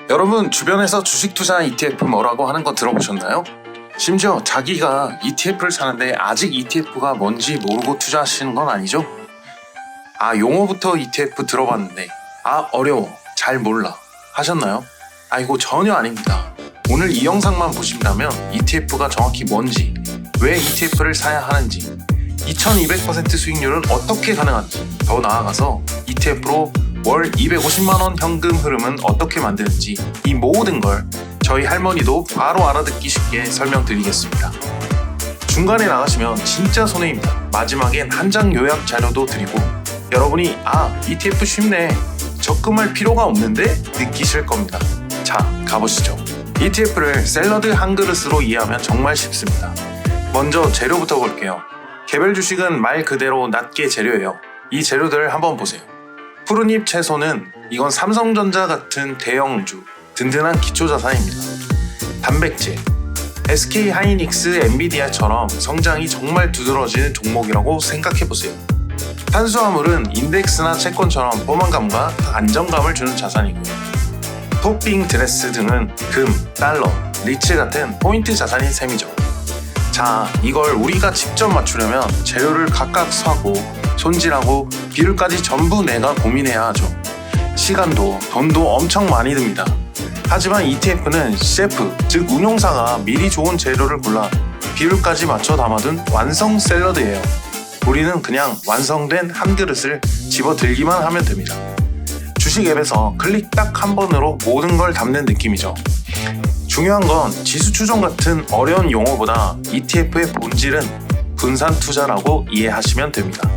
여러분 주변에서 주식 투자 ETF 뭐라고 하는 거 들어보셨나요? 심지어 자기가 ETF를 사는데 아직 ETF가 뭔지 모르고 투자하시는 건 아니죠? 용어부터 ETF 들어봤는데 어려워 잘 몰라 하셨나요? 이거 전혀 아닙니다. 오늘 이 영상만 보신다면 ETF가 정확히 뭔지, 왜 ETF를 사야 하는지, 2200% 수익률은 어떻게 가능한지, 더 나아가서 ETF로 월 250만원 현금 흐름은 어떻게 만드는지, 이 모든 걸 저희 할머니도 바로 알아듣기 쉽게 설명드리겠습니다. 중간에 나가시면 진짜 손해입니다. 마지막엔 한 장 요약 자료도 드리고 여러분이 ETF 쉽네, 적금할 필요가 없는데 느끼실 겁니다. 자, 가보시죠. ETF를 샐러드 한 그릇으로 이해하면 정말 쉽습니다. 먼저 재료부터 볼게요. 개별 주식은 말 그대로 낱개 재료예요. 이 재료들을 한번 보세요. 푸른잎 채소는 이건 삼성전자 같은 대형주, 든든한 기초자산입니다. 단백질, SK 하이닉스, 엔비디아처럼 성장이 정말 두드러지는 종목이라고 생각해보세요. 탄수화물은 인덱스나 채권처럼 포만감과 안정감을 주는 자산이고요. 토핑 드레스 등은 금, 달러, 리츠 같은 포인트 자산인 셈이죠. 자, 이걸 우리가 직접 맞추려면 재료를 각각 사고 손질하고 비율까지 전부 내가 고민해야 하죠. 시간도 돈도 엄청 많이 듭니다. 하지만 ETF는 셰프, 즉 운용사가 미리 좋은 재료를 골라 비율까지 맞춰 담아둔 완성 샐러드예요. 우리는 그냥 완성된 한 그릇을 집어들기만 하면 됩니다. 주식 앱에서 클릭 딱 한 번으로 모든 걸 담는 느낌이죠. 중요한 건 지수 추종 같은 어려운 용어보다 ETF의 본질은 분산 투자라고 이해하시면 됩니다.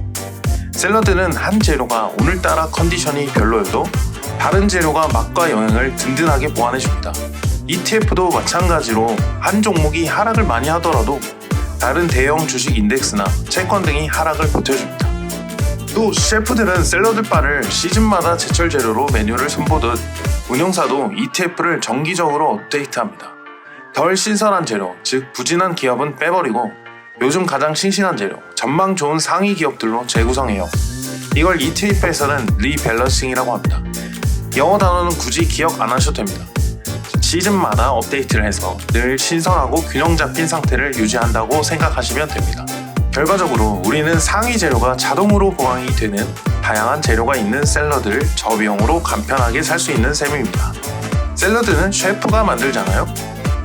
샐러드는 한 재료가 오늘따라 컨디션이 별로여도 다른 재료가 맛과 영양을 든든하게 보완해줍니다. ETF도 마찬가지로 한 종목이 하락을 많이 하더라도 다른 대형 주식 인덱스나 채권 등이 하락을 보태줍니다. 또 셰프들은 샐러드바를 시즌마다 제철 재료로 메뉴를 손보듯 운용사도 ETF를 정기적으로 업데이트합니다. 덜 신선한 재료, 즉 부진한 기업은 빼버리고 요즘 가장 싱싱한 재료, 전망 좋은 상위 기업들로 재구성해요. 이걸 ETF에서는 리밸런싱이라고 합니다. 영어 단어는 굳이 기억 안 하셔도 됩니다. 시즌마다 업데이트를 해서 늘 신선하고 균형 잡힌 상태를 유지한다고 생각하시면 됩니다. 결과적으로 우리는 상위 재료가 자동으로 보강이 되는 다양한 재료가 있는 샐러드를 저비용으로 간편하게 살 수 있는 셈입니다. 샐러드는 셰프가 만들잖아요.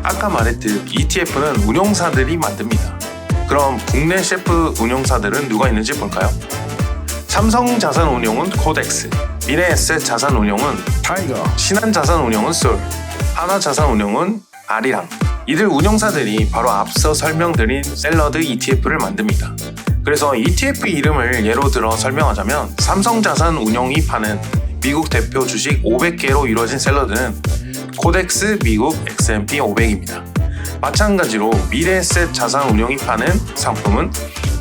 아까 말했듯 ETF는 운용사들이 만듭니다. 그럼 국내 셰프 운용사들은 누가 있는지 볼까요? 삼성자산운용은 코덱스, 미래에셋 자산운용은 타이거, 신한자산운용은 솔, 하나자산운용은 아리랑. 이들 운용사들이 바로 앞서 설명드린 샐러드 ETF를 만듭니다. 그래서 ETF 이름을 예로 들어 설명하자면 삼성자산운용이 파는 미국 대표 주식 500개로 이루어진 샐러드는 코덱스 미국 S&P 500입니다. 마찬가지로 미래에셋 자산운용이 파는 상품은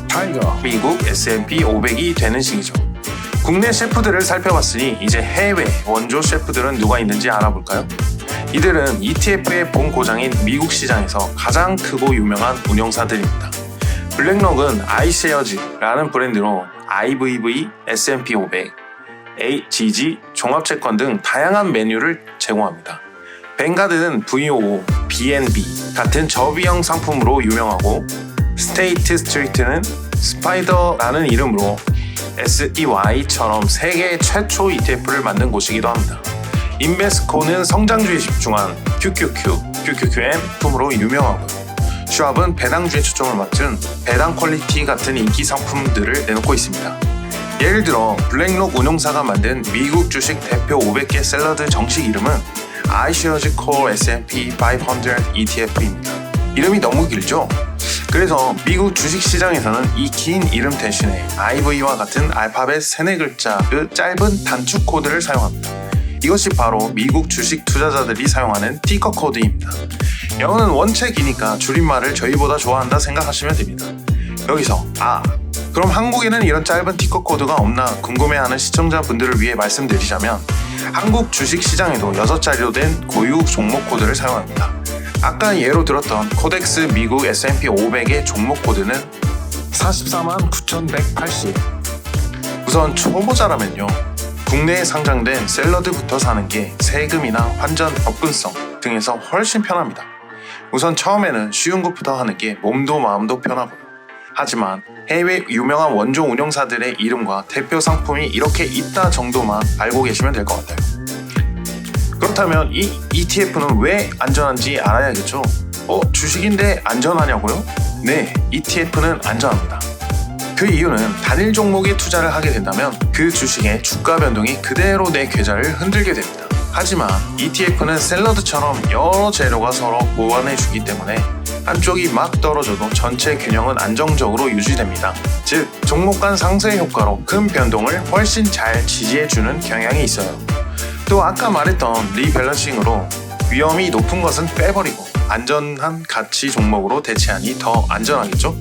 타이거 미국 S&P 500이 되는 식이죠. 국내 셰프들을 살펴봤으니 이제 해외 원조 셰프들은 누가 있는지 알아볼까요? 이들은 ETF의 본 고장인 미국 시장에서 가장 크고 유명한 운용사들입니다. 블랙록은 아이셰어즈라는 브랜드로 IVV, S&P 500, HGG, 종합채권 등 다양한 메뉴를 제공합니다. 뱅가드는 VOO, BNB 같은 저비용 상품으로 유명하고 스테이트 스트리트는 스파이더라는 이름으로 SEY처럼 세계 최초 ETF를 만든 곳이기도 합니다. 인베스코는 성장주에 집중한 QQQM 품으로 유명하고 슈왑은 배당주에 초점을 맞춘 배당 퀄리티 같은 인기 상품들을 내놓고 있습니다. 예를 들어 블랙록 운용사가 만든 미국 주식 대표 500개 샐러드 정식 이름은 iShares Core S&P 500 ETF입니다. 이름이 너무 길죠? 그래서 미국 주식시장에서는 이 긴 이름 대신에 IV와 같은 알파벳 3-4글자 그 짧은 단축 코드를 사용합니다. 이것이 바로 미국 주식 투자자들이 사용하는 티커 코드입니다. 영어는 원체 기니까 줄임말을 저희보다 좋아한다 생각하시면 됩니다. 여기서 그럼 한국에는 이런 짧은 티커 코드가 없나 궁금해하는 시청자분들을 위해 말씀드리자면 한국 주식시장에도 6자리로 된 고유 종목 코드를 사용합니다. 아까 예로 들었던 코덱스 미국 S&P 500의 종목 코드는 449,180. 우선 초보자라면요 국내에 상장된 샐러드부터 사는 게 세금이나 환전 접근성 등에서 훨씬 편합니다. 우선 처음에는 쉬운 것부터 하는 게 몸도 마음도 편하고요. 하지만 해외 유명한 원조 운영사들의 이름과 대표 상품이 이렇게 있다 정도만 알고 계시면 될 것 같아요. 그렇다면 이 ETF는 왜 안전한지 알아야겠죠? 주식인데 안전하냐고요? 네, ETF는 안전합니다. 그 이유는 단일 종목에 투자를 하게 된다면 그 주식의 주가 변동이 그대로 내 계좌를 흔들게 됩니다. 하지만 ETF는 샐러드처럼 여러 재료가 서로 보완해주기 때문에 한쪽이 막 떨어져도 전체 균형은 안정적으로 유지됩니다. 즉, 종목 간 상승 효과로 큰 변동을 훨씬 잘 지지해주는 경향이 있어요. 또 아까 말했던 리밸런싱으로 위험이 높은 것은 빼버리고 안전한 가치 종목으로 대체하니 더 안전하겠죠?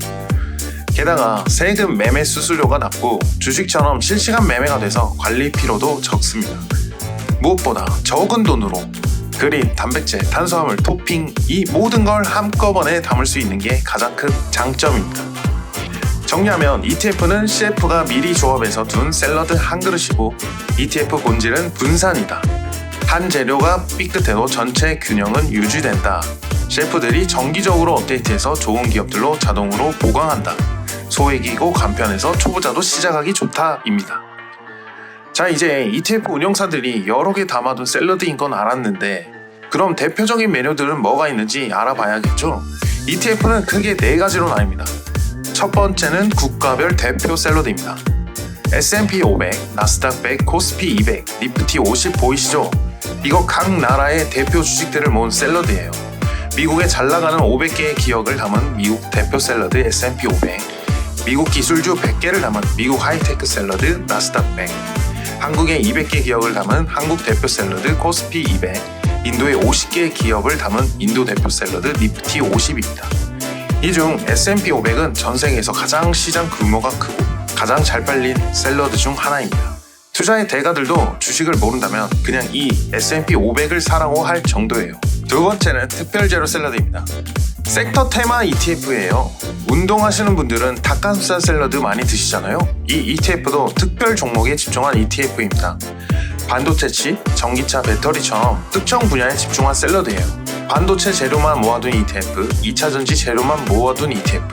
게다가 세금 매매 수수료가 낮고 주식처럼 실시간 매매가 돼서 관리 피로도 적습니다. 무엇보다 적은 돈으로 그린, 단백질, 탄수화물, 토핑 이 모든 걸 한꺼번에 담을 수 있는 게 가장 큰 장점입니다. 정리하면 ETF는 CF가 미리 조합해서 둔 샐러드 한 그릇이고 ETF 본질은 분산이다. 한 재료가 삐끗해도 전체 균형은 유지된다. 셰프들이 정기적으로 업데이트해서 좋은 기업들로 자동으로 보강한다. 소액이고 간편해서 초보자도 시작하기 좋다입니다. 자, 이제 ETF 운영사들이 여러 개 담아둔 샐러드인 건 알았는데 그럼 대표적인 메뉴들은 뭐가 있는지 알아봐야겠죠? ETF는 크게 4가지로 나뉩니다. 첫 번째는 국가별 대표 샐러드입니다. S&P 500, 나스닥 100, 코스피 200, 니프티 50 보이시죠? 이거 각 나라의 대표 주식들을 모은 샐러드예요. 미국에 잘 나가는 500개의 기업을 담은 미국 대표 샐러드 S&P 500, 미국 기술주 100개를 담은 미국 하이테크 샐러드 나스닥 100, 한국의 200개 기업을 담은 한국 대표 샐러드 코스피 200, 인도의 50개 기업을 담은 인도 대표 샐러드 니프티 50입니다. 이 중 S&P 500은 전 세계에서 가장 시장 규모가 크고 가장 잘 팔린 샐러드 중 하나입니다. 투자의 대가들도 주식을 모른다면 그냥 이 S&P 500을 사라고 할 정도예요. 두 번째는 특별재료 샐러드입니다. 섹터 테마 ETF예요. 운동하시는 분들은 닭가슴살 샐러드 많이 드시잖아요. 이 ETF도 특별 종목에 집중한 ETF입니다. 반도체 칩, 전기차 배터리처럼 특정 분야에 집중한 샐러드예요. 반도체 재료만 모아둔 ETF, 2차전지 재료만 모아둔 ETF,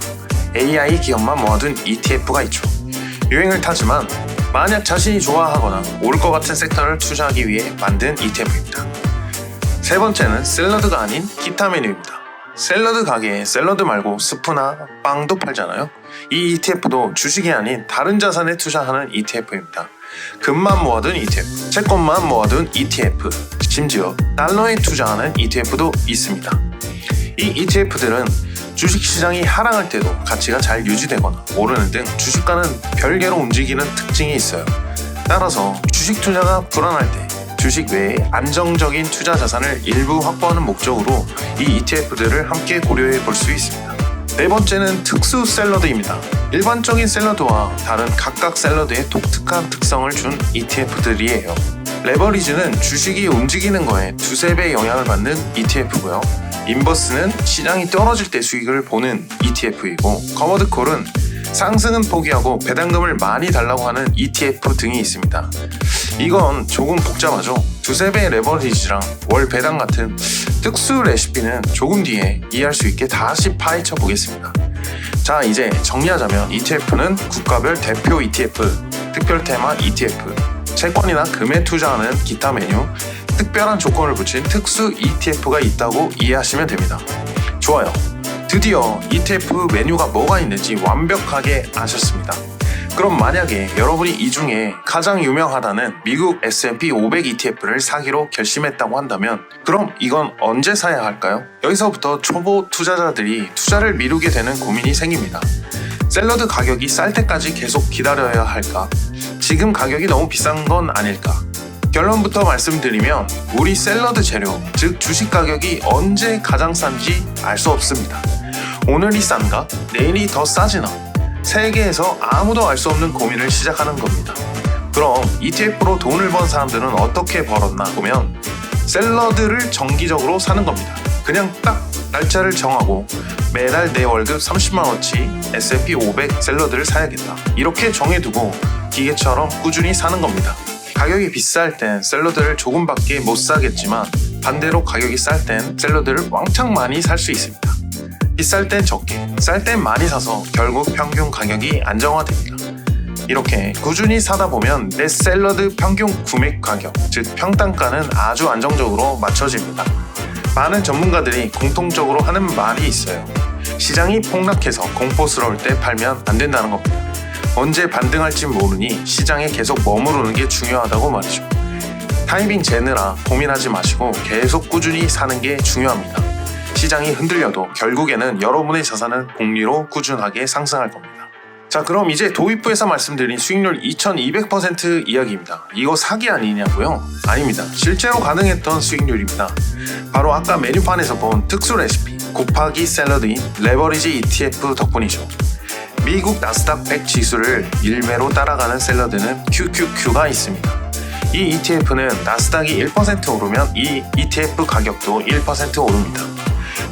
AI 기업만 모아둔 ETF가 있죠. 유행을 타지만 만약 자신이 좋아하거나 오를 것 같은 섹터를 투자하기 위해 만든 ETF입니다. 세 번째는 샐러드가 아닌 기타 메뉴입니다. 샐러드 가게에 샐러드 말고 스프나 빵도 팔잖아요. 이 ETF도 주식이 아닌 다른 자산에 투자하는 ETF입니다. 금만 모아둔 ETF, 채권만 모아둔 ETF, 심지어 달러에 투자하는 ETF도 있습니다. 이 ETF들은 주식시장이 하락할 때도 가치가 잘 유지되거나 오르는 등 주식과는 별개로 움직이는 특징이 있어요. 따라서 주식 투자가 불안할 때 주식 외에 안정적인 투자 자산을 일부 확보하는 목적으로 이 ETF들을 함께 고려해 볼 수 있습니다. 네 번째는 특수 샐러드입니다. 일반적인 샐러드와 다른 각각 샐러드의 독특한 특성을 준 ETF들이에요. 레버리지는 주식이 움직이는 거에 2~3배 영향을 받는 ETF고요. 인버스는 시장이 떨어질 때 수익을 보는 ETF이고, 커머드콜은 상승은 포기하고 배당금을 많이 달라고 하는 ETF 등이 있습니다. 이건 조금 복잡하죠. 2~3배의 레버리지랑 월 배당 같은 특수 레시피는 조금 뒤에 이해할 수 있게 다시 파헤쳐 보겠습니다. 자, 이제 정리하자면 ETF는 국가별 대표 ETF, 특별 테마 ETF, 채권이나 금에 투자하는 기타 메뉴, 특별한 조건을 붙인 특수 ETF가 있다고 이해하시면 됩니다. 좋아요. 드디어 ETF 메뉴가 뭐가 있는지 완벽하게 아셨습니다. 그럼 만약에 여러분이 이 중에 가장 유명하다는 미국 S&P 500 ETF를 사기로 결심했다고 한다면 그럼 이건 언제 사야 할까요? 여기서부터 초보 투자자들이 투자를 미루게 되는 고민이 생깁니다. 샐러드 가격이 쌀 때까지 계속 기다려야 할까? 지금 가격이 너무 비싼 건 아닐까? 결론부터 말씀드리면 우리 샐러드 재료, 즉 주식 가격이 언제 가장 싼지 알 수 없습니다. 오늘이 싼가? 내일이 더 싸지나? 세계에서 아무도 알 수 없는 고민을 시작하는 겁니다. 그럼 ETF로 돈을 번 사람들은 어떻게 벌었나 보면 샐러드를 정기적으로 사는 겁니다. 그냥 딱 날짜를 정하고 매달 내 월급 30만원어치 S&P 500 샐러드를 사야겠다. 이렇게 정해두고 기계처럼 꾸준히 사는 겁니다. 가격이 비쌀 땐 샐러드를 조금밖에 못 사겠지만 반대로 가격이 쌀 땐 샐러드를 왕창 많이 살 수 있습니다. 비쌀 땐 적게, 쌀 땐 많이 사서 결국 평균 가격이 안정화됩니다. 이렇게 꾸준히 사다 보면 내 샐러드 평균 구매 가격, 즉 평단가는 아주 안정적으로 맞춰집니다. 많은 전문가들이 공통적으로 하는 말이 있어요. 시장이 폭락해서 공포스러울 때 팔면 안 된다는 겁니다. 언제 반등할지 모르니 시장에 계속 머무르는 게 중요하다고 말이죠. 타이밍 재느라 고민하지 마시고 계속 꾸준히 사는 게 중요합니다. 시장이 흔들려도 결국에는 여러분의 자산은 복리로 꾸준하게 상승할 겁니다. 자, 그럼 이제 도입부에서 말씀드린 수익률 2200% 이야기입니다. 이거 사기 아니냐고요? 아닙니다. 실제로 가능했던 수익률입니다. 바로 아까 메뉴판에서 본 특수 레시피 곱하기 샐러드인 레버리지 ETF 덕분이죠. 미국 나스닥 100 지수를 일매로 따라가는 샐러드는 QQQ가 있습니다. 이 ETF는 나스닥이 1% 오르면 이 ETF 가격도 1% 오릅니다.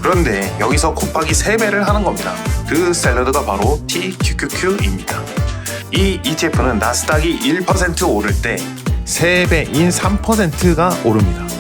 그런데 여기서 곱하기 3배를 하는 겁니다. 그 샐러드가 바로 TQQQ입니다. 이 ETF는 나스닥이 1% 오를 때 3배인 3%가 오릅니다.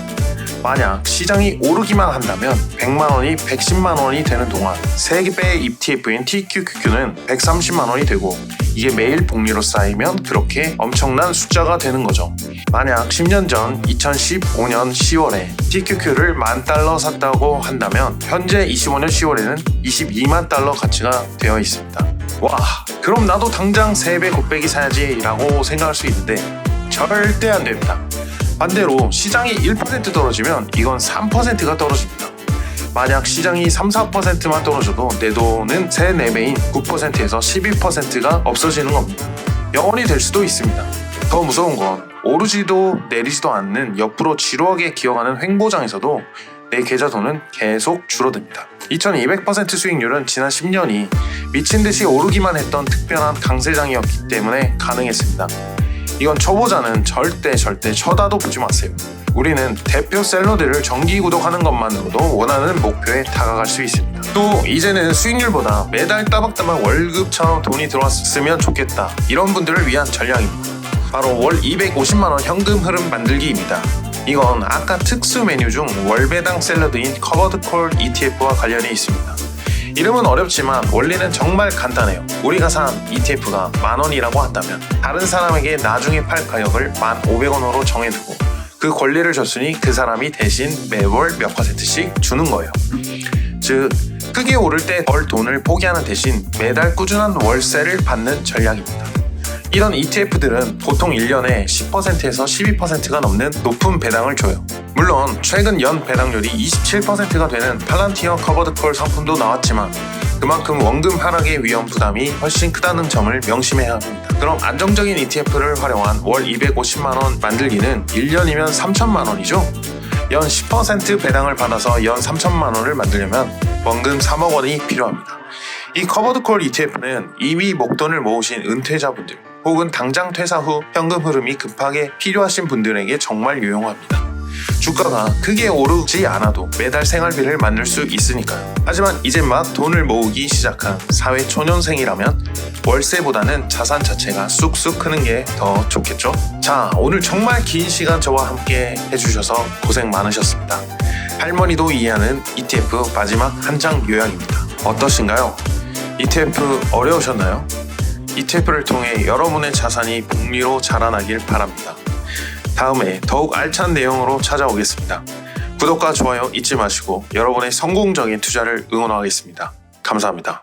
만약 시장이 오르기만 한다면 100만원이 110만원이 되는 동안 3배 ETF인 TQQQ는 130만원이 되고 이게 매일 복리로 쌓이면 그렇게 엄청난 숫자가 되는 거죠. 만약 10년 전 2015년 10월에 TQQ를 $10,000 샀다고 한다면 현재 25년 10월에는 22만 달러 가치가 되어 있습니다. 와, 그럼 나도 당장 3배 곱빼기 사야지 라고 생각할 수 있는데 절대 안 됩니다. 반대로 시장이 1% 떨어지면 이건 3%가 떨어집니다. 만약 시장이 3-4%만 떨어져도 내 돈은 3-4배인 9%에서 12%가 없어지는 겁니다. 영원히 될 수도 있습니다. 더 무서운 건 오르지도 내리지도 않는 옆으로 지루하게 기어가는 횡보장에서도 내 계좌 돈은 계속 줄어듭니다. 2200% 수익률은 지난 10년이 미친듯이 오르기만 했던 특별한 강세장이었기 때문에 가능했습니다. 이건 초보자는 절대 쳐다도 보지 마세요. 우리는 대표 샐러드를 정기 구독하는 것만으로도 원하는 목표에 다가갈 수 있습니다. 또 이제는 수익률보다 매달 따박따박 월급처럼 돈이 들어왔으면 좋겠다, 이런 분들을 위한 전략입니다. 바로 월 250만원 현금 흐름 만들기입니다. 이건 아까 특수 메뉴 중 월배당 샐러드인 커버드 콜 ETF와 관련이 있습니다. 이름은 어렵지만 원리는 정말 간단해요. 우리가 산 ETF가 $10,000이라고 한다면 다른 사람에게 나중에 팔 가격을 1,500원으로 정해두고 그 권리를 줬으니 그 사람이 대신 매월 몇 %씩 주는 거예요. 즉, 크게 오를 때 벌 돈을 포기하는 대신 매달 꾸준한 월세를 받는 전략입니다. 이런 ETF들은 보통 1년에 10%에서 12%가 넘는 높은 배당을 줘요. 물론 최근 연 배당률이 27%가 되는 팔란티어 커버드 콜 상품도 나왔지만 그만큼 원금 하락의 위험 부담이 훨씬 크다는 점을 명심해야 합니다. 그럼 안정적인 ETF를 활용한 월 250만원 만들기는 1년이면 3천만원이죠? 연 10% 배당을 받아서 연 3천만원을 만들려면 원금 3억 원이 필요합니다. 이 커버드 콜 ETF는 이미 목돈을 모으신 은퇴자분들 혹은 당장 퇴사 후 현금 흐름이 급하게 필요하신 분들에게 정말 유용합니다. 주가가 크게 오르지 않아도 매달 생활비를 만들 수 있으니까요. 하지만 이제 막 돈을 모으기 시작한 사회 초년생이라면 월세보다는 자산 자체가 쑥쑥 크는 게 더 좋겠죠? 자, 오늘 정말 긴 시간 저와 함께 해주셔서 고생 많으셨습니다. 할머니도 이해하는 ETF 마지막 한 장 요약입니다. 어떠신가요? ETF 어려우셨나요? ETF를 통해 여러분의 자산이 복리로 자라나길 바랍니다. 다음에 더욱 알찬 내용으로 찾아오겠습니다. 구독과 좋아요 잊지 마시고 여러분의 성공적인 투자를 응원하겠습니다. 감사합니다.